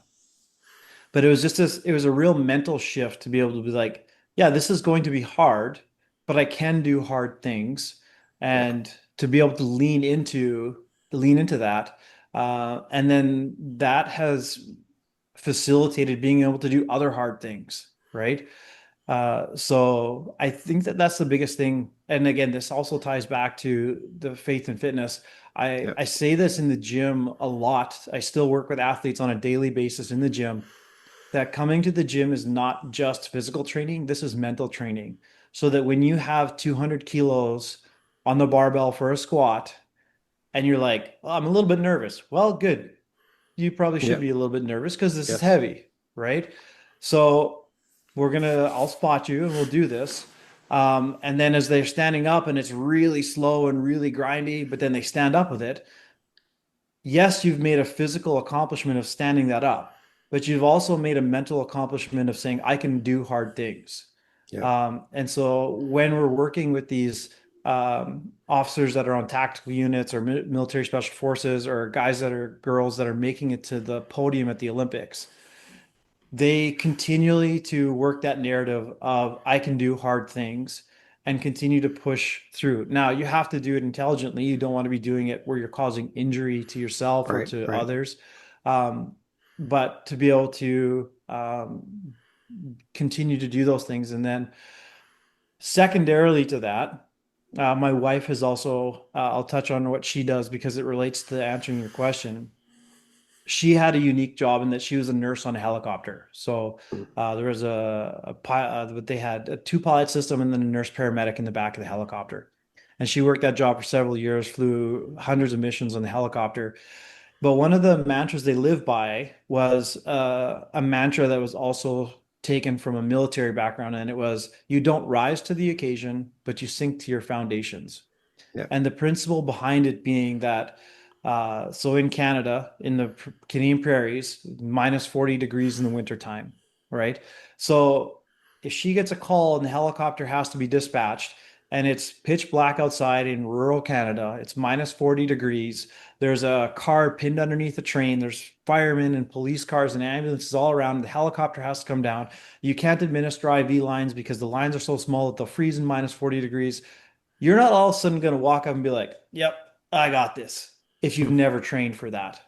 But it was just this, it was a real mental shift to be able to be like, yeah, this is going to be hard, but I can do hard things. Yeah. And to be able to lean into that. And then that has facilitated being able to do other hard things, right? So I think that that's the biggest thing. And again, this also ties back to the faith and fitness. I, Yeah. I say this in the gym a lot. I still work with athletes on a daily basis in the gym, that coming to the gym is not just physical training, this is mental training. So that when you have 200 kilos on the barbell for a squat and you're like, oh, I'm a little bit nervous. Well, good. You probably should Yeah. be a little bit nervous because this is Yes. heavy, right? So I'll spot you and we'll do this. And then as they're standing up and it's really slow and really grindy, but then they stand up with it, yes, you've made a physical accomplishment of standing that up, but you've also made a mental accomplishment of saying, I can do hard things. Yeah. And so when we're working with these officers that are on tactical units or military special forces or guys that are girls that are making it to the podium at the Olympics, they continually to work that narrative of I can do hard things and continue to push through. Now, you have to do it intelligently. You don't want to be doing it where you're causing injury to yourself or Right. to Right. others. Um, but to be able to continue to do those things. And then secondarily to that, my wife has also, I'll touch on what she does because it relates to answering your question. She had a unique job in that she was a nurse on a helicopter. So Mm. there was but they had a two pilot system and then a nurse paramedic in the back of the helicopter. And she worked that job for several years, flew hundreds of missions on the helicopter. But one of the mantras they live by was a mantra that was also taken from a military background, and it was, "You don't rise to the occasion, but you sink to your foundations." Yeah. And the principle behind it being that, so in Canada, in the Canadian prairies, minus 40 degrees in the wintertime, right? So if she gets a call and the helicopter has to be dispatched and it's pitch black outside in rural Canada, it's minus 40 degrees, there's a car pinned underneath a train, there's firemen and police cars and ambulances all around, the helicopter has to come down. You can't administer IV lines because the lines are so small that they'll freeze in minus 40 degrees. You're not all of a sudden going to walk up and be like, yep, I got this, if you've Mm. never trained for that.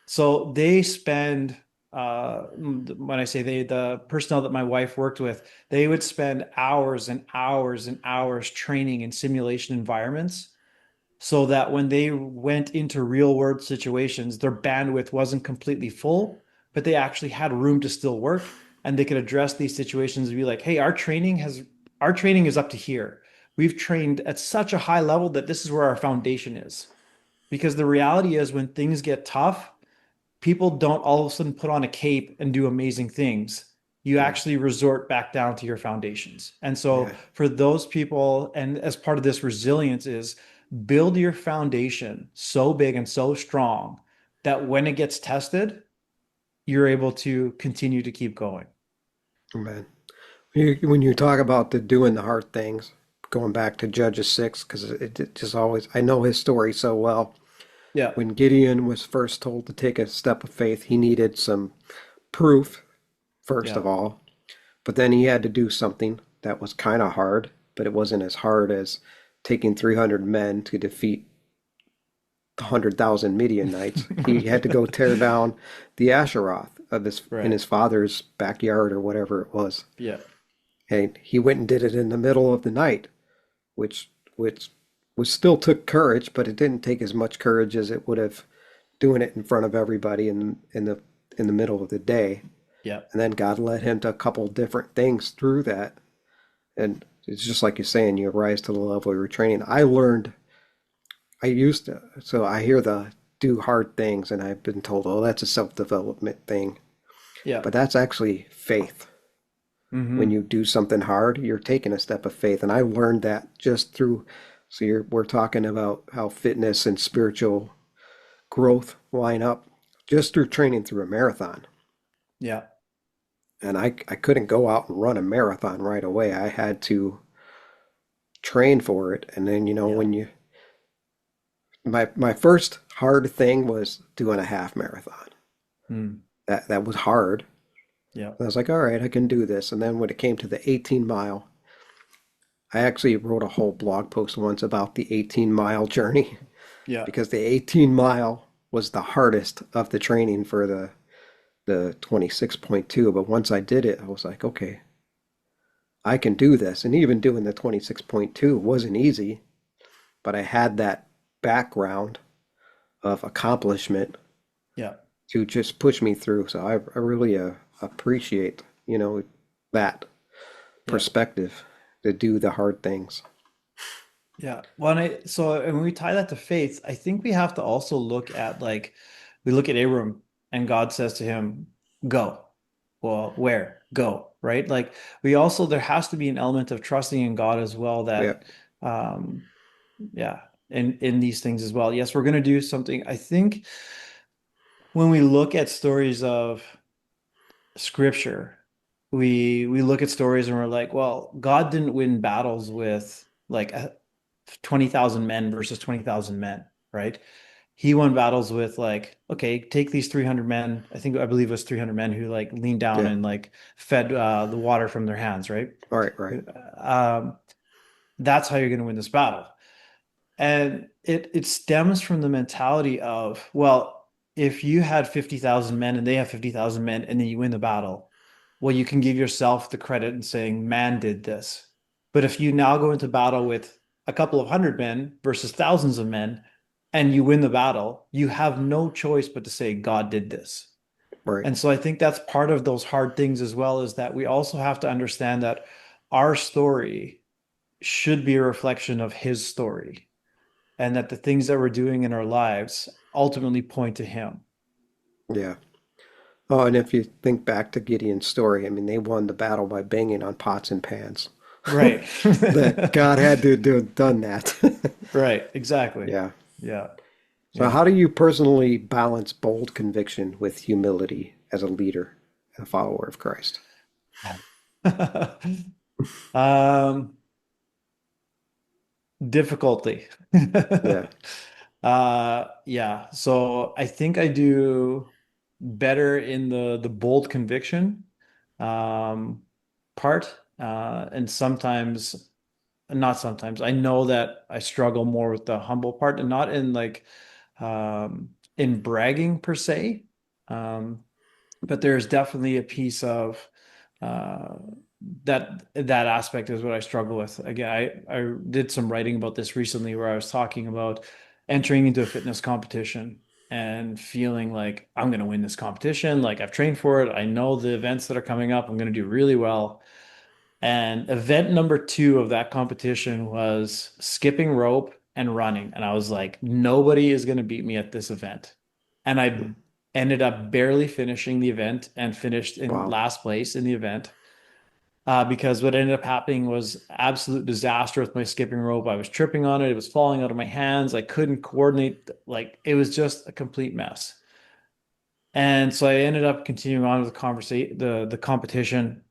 So they spend, when I say they, the personnel that my wife worked with, they would spend hours and hours and hours training in simulation environments so that when they went into real world situations, their bandwidth wasn't completely full, but they actually had room to still work and they could address these situations and be like, hey, our training is up to here. We've trained at such a high level that this is where our foundation is. Because the reality is when things get tough, people don't all of a sudden put on a cape and do amazing things. You Yeah. actually resort back down to your foundations. And so Yeah. for those people, and as part of this resilience is build your foundation so big and so strong that when it gets tested, you're able to continue to keep going. Man. When you talk about the doing the hard things, going back to Judges 6, because it just always, I know his story so well. Yeah. When Gideon was first told to take a step of faith, he needed some proof, first Yeah. of all, but then he had to do something that was kind of hard, but it wasn't as hard as taking 300 men to defeat 100,000 Midianites. He had to go tear down the Asheroth of his in Right. his father's backyard or whatever it was. Yeah. And he went and did it in the middle of the night, which was still took courage, but it didn't take as much courage as it would have doing it in front of everybody in the middle of the day. Yeah. And then God led him to a couple different things through that. And it's just like you're saying, you rise to the level of your training. I used to, so I hear the do hard things, and I've been told, oh, that's a self-development thing. Yeah. But that's actually faith. When Hmm. you do something hard, you're taking a step of faith. And I learned that just through, so we're talking about how fitness and spiritual growth line up just through training through a marathon. Yeah. And I couldn't go out and run a marathon right away. I had to train for it. And then, Yeah. my first hard thing was doing a half marathon. Mm. That was hard. Yeah. I was like, all right, I can do this. And then when it came to the 18 mile, I actually wrote a whole blog post once about the 18-mile journey Yeah. because the 18 mile was the hardest of the training for the 26.2. But once I did it, I was like, okay, I can do this. And even doing the 26.2 wasn't easy, but I had that background of accomplishment Yeah. to just push me through. So I really appreciate, that Yeah. perspective to do the hard things. Yeah. Well, and when we tie that to faith, I think we have to also look at like we look at Abram and God says to him, "Go." Well, where? Go, right? Like we also there has to be an element of trusting in God as well Yeah, that um yeah, in these things as well. Yes, we're going to do something. I think when we look at stories of scripture, we look at stories and we're like, well, God didn't win battles with like 20,000 men versus 20,000 men, right? He won battles with like, okay, take these 300 men. I believe it was 300 men who like leaned down yeah. and like fed the water from their hands, right? All right, right. Um, that's how you're going to win this battle. And it stems from the mentality of, well, if you had 50,000 men and they have 50,000 men and then you win the battle, well, you can give yourself the credit in saying, man did this. But if you now go into battle with a couple of hundred men versus thousands of men and you win the battle, you have no choice but to say, God did this. Right. And so I think that's part of those hard things as well, is that we also have to understand that our story should be a reflection of his story and that the things that we're doing in our lives ultimately point to him. Yeah. Oh, and if you think back to Gideon's story, I mean, they won the battle by banging on pots and pans. Right. That God had to do done that. Right. Exactly. Yeah. Yeah. So Yeah. how do you personally balance bold conviction with humility as a leader and a follower of Christ? Um, difficulty. Yeah. Yeah. So I think I do better in the bold conviction um part. And sometimes not sometimes. I know that I struggle more with the humble part and not in like in bragging per se. Um, but there's definitely a piece of uh, that aspect is what I struggle with. Again, I did some writing about this recently where I was talking about entering into a fitness competition and feeling like I'm going to win this competition. Like I've trained for it. I know the events that are coming up. I'm going to do really well. And event number two of that competition was skipping rope and running. And I was like, nobody is going to beat me at this event. And I ended up barely finishing the event and finished in Wow. last place in the event. Because what ended up happening was absolute disaster with my skipping rope. I was tripping on it. It was falling out of my hands. I couldn't coordinate. Like it was just a complete mess. And so I ended up continuing on with the competition.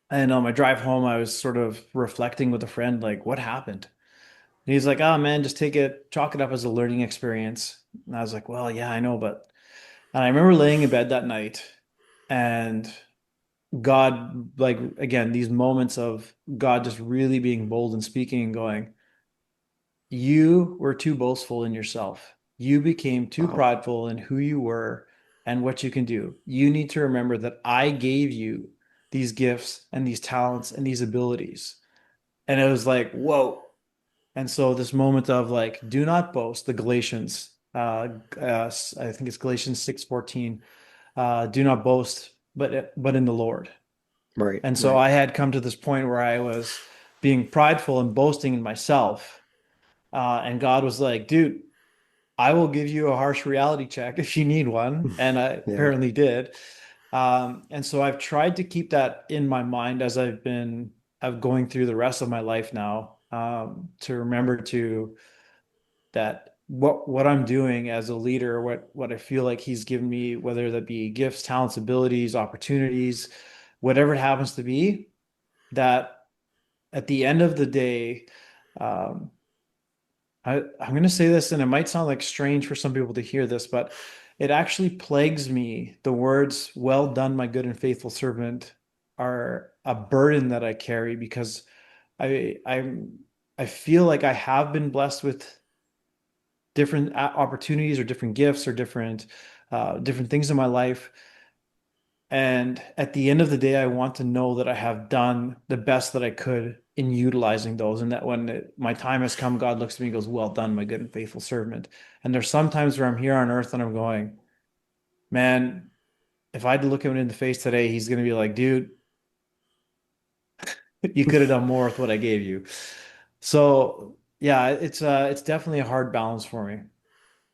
And on my drive home, I was sort of reflecting with a friend, like, what happened? And he's like, oh man, just chalk it up as a learning experience. And I was like, well, yeah, I know, but and I remember laying in bed that night and God, like again, these moments of God just really being bold and speaking and going, you were too boastful in yourself. You became too Wow. prideful in who you were and what you can do. You need to remember that I gave you these gifts and these talents and these abilities. And it was like, whoa. And so this moment of like, do not boast, the Galatians, I think it's Galatians 6:14, do not boast, but in the Lord. Right. And so Right. I had come to this point where I was being prideful and boasting in myself. And God was like, dude, I will give you a harsh reality check if you need one. And I Yeah. apparently did. And so I've tried to keep that in my mind as I'm going through the rest of my life now, to remember to that what I'm doing as a leader, what I feel like he's given me, whether that be gifts, talents, abilities, opportunities, whatever it happens to be, that at the end of the day, um, I'm going to say this, and it might sound like strange for some people to hear this, but it actually plagues me. The words, "Well done, my good and faithful servant," are a burden that I carry because I I'm I feel like I have been blessed with different opportunities or different gifts or different things in my life. And at the end of the day, I want to know that I have done the best that I could in utilizing those, and that when my time has come, God looks at me and goes, "Well done, my good and faithful servant." And there's some times where I'm here on earth and I'm going, man, if I had to look him in the face today, he's going to be like, "Dude, you could have done more with what I gave you." So yeah, it's definitely a hard balance for me.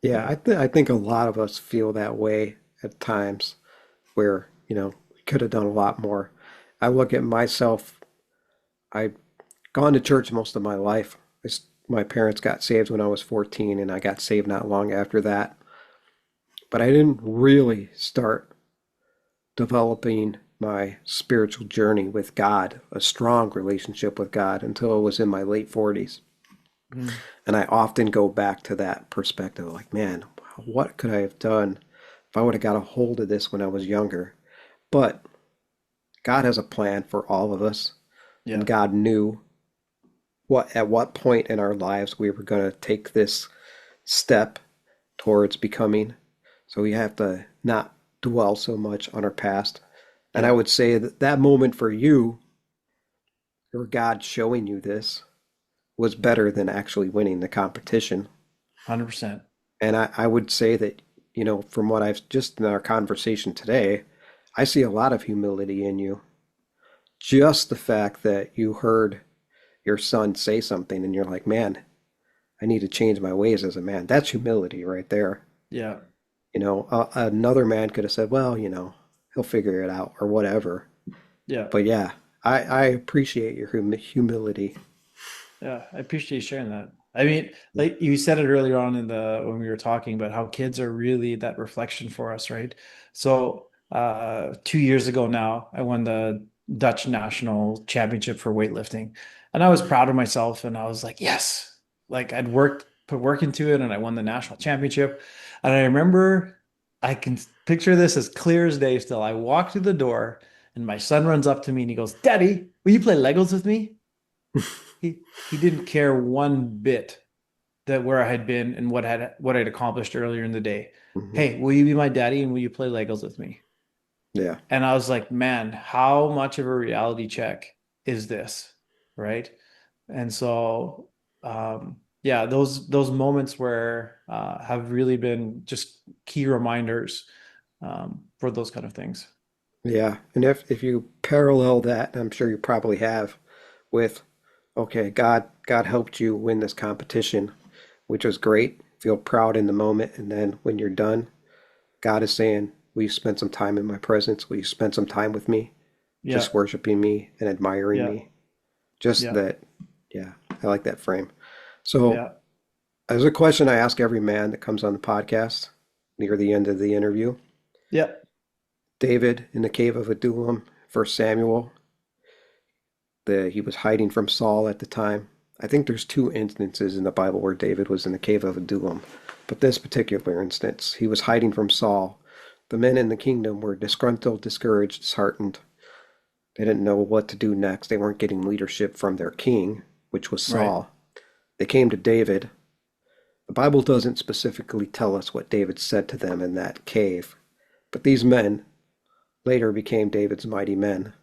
Yeah, I think a lot of us feel that way at times where, we could have done a lot more. I look at myself, I've gone to church most of my life. My parents got saved when I was 14, and I got saved not long after that. But I didn't really start developing my spiritual journey with God, a strong relationship with God, until I was in my late 40s. Mm. And I often go back to that perspective like, man, what could I have done if I would have got a hold of this when I was younger? But God has a plan for all of us, and Yeah, God knew at what point in our lives we were going to take this step towards becoming. So we have to not dwell so much on our past. And I yeah, would say that that moment for you, or God showing you this, was better than actually winning the competition. 100%. And I would say that, from what I've just in our conversation today, I see a lot of humility in you. Just the fact that you heard your son say something and you're like, man, I need to change my ways as a man. That's humility right there. Yeah, Another man could have said, well, he'll figure it out or whatever. yeah. But yeah, I appreciate your humility. Yeah, I appreciate you sharing that. I mean, like you said it earlier on in the when we were talking about how kids are really that reflection for us, right? So, 2 years ago now, I won the Dutch national championship for weightlifting, and I was proud of myself. And I was like, yes, like put work into it, and I won the national championship. And I remember, I can picture this as clear as day. Still, I walk through the door, and my son runs up to me and he goes, "Daddy, will you play Legos with me?" He didn't care one bit that where I had been and what I'd accomplished earlier in the day. Hmm. "Hey, will you be my daddy and will you play Legos with me?" Yeah, And I was like, man, how much of a reality check is this? Right. And so, yeah, those moments where have really been just key reminders, for those kind of things. yeah. And if you parallel that, I'm sure you probably have, with, okay, God helped you win this competition, which was great. Feel proud in the moment, and then when you're done, God is saying, will you spend some time in my presence? Will you spend some time with me, Yeah. just worshiping me and admiring Yeah. me? Just Yeah. that, yeah, I like that frame. So, Yeah. there's a question I ask every man that comes on the podcast near the end of the interview. Yeah. David in the cave of Adullam, First Samuel, he was hiding from Saul at the time. I think there's two instances in the Bible where David was in the cave of Adullam, but this particular instance, he was hiding from Saul. The men in the kingdom were disgruntled, discouraged, disheartened. They didn't know what to do next. They weren't getting leadership from their king, which was Right. Saul. They came to David. The Bible doesn't specifically tell us what David said to them in that cave, but these men later became David's mighty men.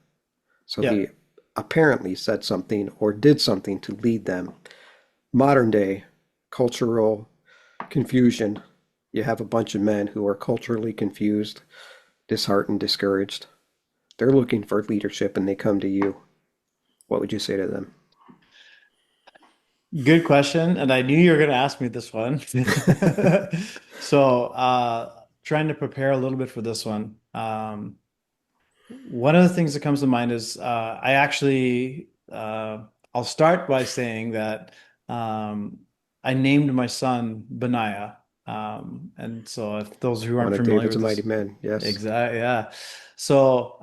So Yeah. he apparently said something or did something to lead them. Modern day cultural confusion. You have a bunch of men who are culturally confused, disheartened, discouraged. They're looking for leadership and they come to you. What would you say to them? Good question. And I knew you were going to ask me this one. So, trying to prepare a little bit for this one. One of the things that comes to mind is I actually I'll start by saying that um, I named my son Benaiah. And so if those who One aren't of familiar David's with mighty this, men. Yes. exactly, yeah. So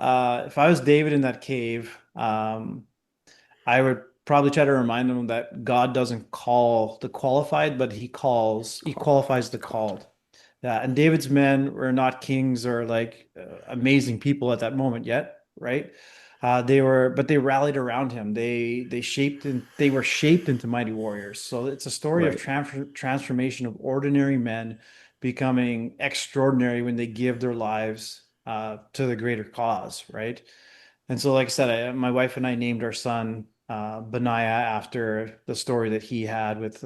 if I was David in that cave, I would probably try to remind them that God doesn't call the qualified, but he qualifies the Called. called. Yeah, and David's men were not kings or like amazing people at that moment yet, right? But they rallied around him. They were shaped into mighty warriors. So it's a story of Right. transformation of ordinary men becoming extraordinary when they give their lives to the greater cause, right? And so, like I said, my wife and I named our son Benaiah after the story that he had with,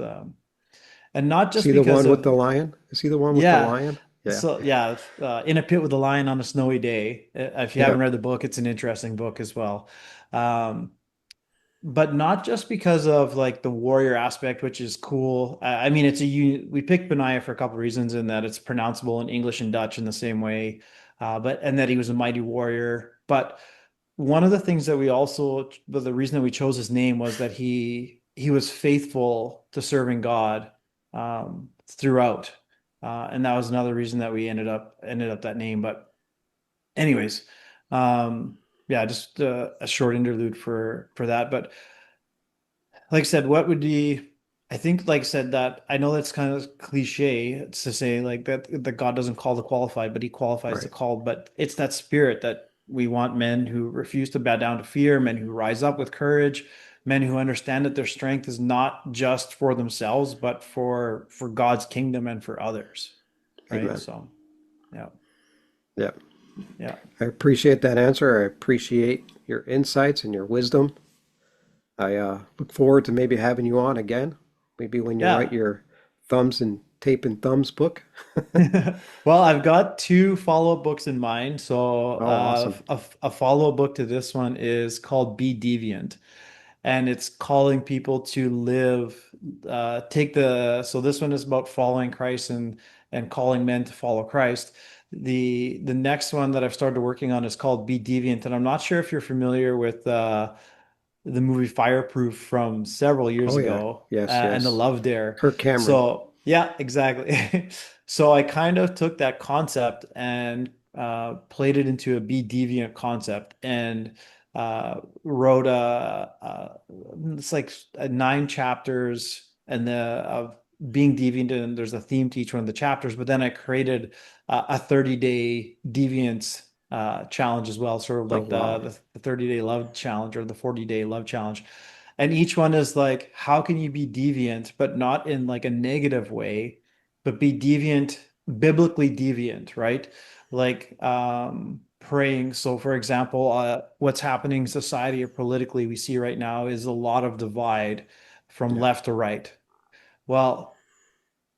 and not Is just he the because one with of, the lion? Is he the one with the yeah. lion? Yeah. So, yeah, In a Pit with a Lion on a Snowy Day. If you Yeah. haven't read the book, it's an interesting book as well. Um, but not just because of like the warrior aspect, which is cool. I mean, we picked Benaiah for a couple of reasons in that it's pronounceable in English and Dutch in the same way, and that he was a mighty warrior. But one of the things that but the reason that we chose his name was that he was faithful to serving God throughout, and that was another reason that we ended up that name. But anyways, yeah, just a short interlude for that. But like I said, what would be, I think, like I said, that I know that's kind of cliche to say like that God doesn't call the qualified, but he qualifies the Right. called. But it's that spirit that we want men who refuse to bow down to fear, men who rise up with courage, men who understand that their strength is not just for themselves, but for God's kingdom and for others. Right. Amen. So, yeah, Yeah. yeah, I appreciate that answer. I appreciate your insights and your wisdom. I look forward to maybe having you on again. Maybe when you write yeah. your thumbs and tape and thumbs book. Well, I've got two follow-up books in mind. So, Oh, awesome. a follow-up book to this one is called Be Deviant, and it's calling people to so this one is about following Christ and calling men to follow Christ. The next one that I've started working on is called Be Deviant, and I'm not sure if you're familiar with the movie Fireproof from several years Oh, yeah. ago, Yes, and The yes. Love Dare. Kirk Cameron. So, yeah, exactly. So I kind of took that concept and played it into a Be Deviant concept and wrote it's like 9 chapters and the of being deviant, and there's a theme to each one of the chapters. But then I created a 30-day deviance challenge as well, sort of Oh, like wow. the 30-day love challenge or the 40-day love challenge. And each one is like, how can you be deviant, but not in like a negative way, but be deviant, biblically deviant, right? Like praying. So, for example, what's happening in society or politically we see right now is a lot of divide from Yeah. left to right. Well,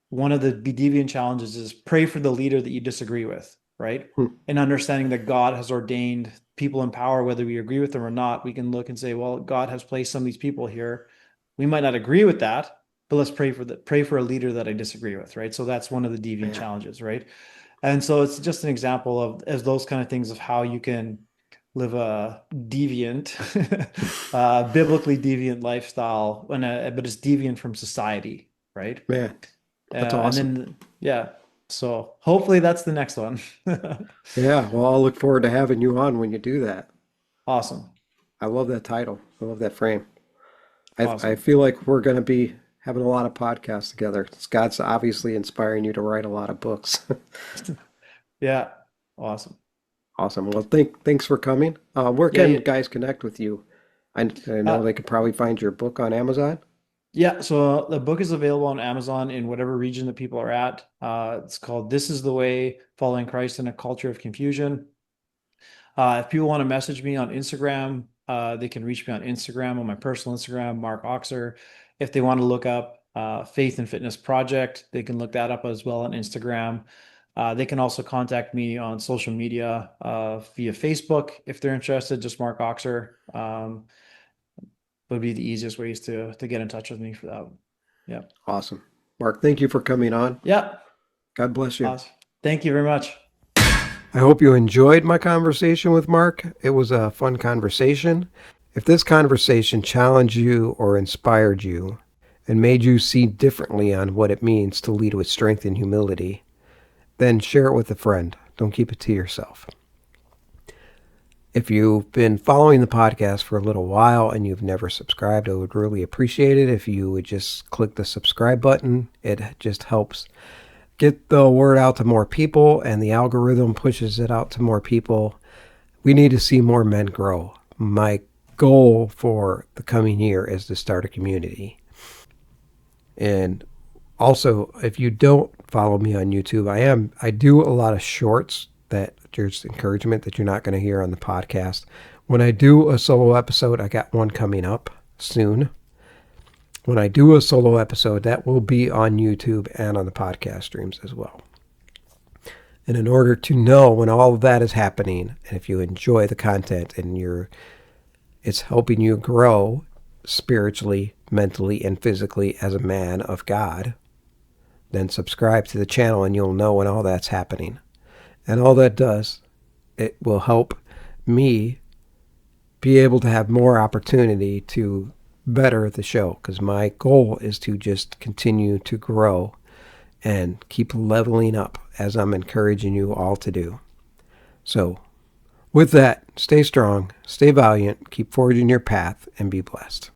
one of the be deviant challenges is pray for the leader that you disagree with, right? Hmm. And understanding that God has ordained people in power, whether we agree with them or not, we can look and say, well, God has placed some of these people here. We might not agree with that, but let's pray for a leader that I disagree with, right? So that's one of the deviant Man. challenges, right? And so it's just an example of as those kind of things of how you can live a deviant, biblically deviant lifestyle, but it's deviant from society, right? Man. That's And awesome. then, yeah. So hopefully that's the next one. Yeah. Well, I'll look forward to having you on when you do that. Awesome. I love that title. I love that frame. I Awesome. feel like we're going to be having a lot of podcasts together. Scott's obviously inspiring you to write a lot of books. Yeah. Awesome. Awesome. Well, thanks for coming. Where Yeah. can Yeah. guys connect with you? I know Uh, they could probably find your book on Amazon. yeah. So the book is available on Amazon in whatever region that people are at. It's called This is the Way, Following Christ in a Culture of Confusion. If people want to message me on Instagram, they can reach me on Instagram, on my personal Instagram, Mark Oxer. If they want to look up Faith and Fitness Project, they can look that up as well on Instagram. They can also contact me on social media via Facebook if they're interested. Just Mark Oxer would be the easiest ways to get in touch with me for that. Yeah. Awesome. Mark, thank you for coming on. Yeah. God bless you. Awesome. Thank you very much. I hope you enjoyed my conversation with Mark. It was a fun conversation. If this conversation challenged you or inspired you and made you see differently on what it means to lead with strength and humility, then share it with a friend. Don't keep it to yourself. If you've been following the podcast for a little while and you've never subscribed, I would really appreciate it if you would just click the subscribe button. It just helps get the word out to more people, and the algorithm pushes it out to more people. We need to see more men grow. My goal for the coming year is to start a community. And also, if you don't follow me on YouTube, I do a lot of shorts that there's encouragement that you're not going to hear on the podcast. When I do a solo episode, I got one coming up soon. When I do a solo episode, that will be on YouTube and on the podcast streams as well. And in order to know when all of that is happening, and if you enjoy the content and it's helping you grow spiritually, mentally, and physically as a man of God, then subscribe to the channel and you'll know when all that's happening. And all that does, it will help me be able to have more opportunity to better the show, because my goal is to just continue to grow and keep leveling up as I'm encouraging you all to do. So with that, stay strong, stay valiant, keep forging your path, and be blessed.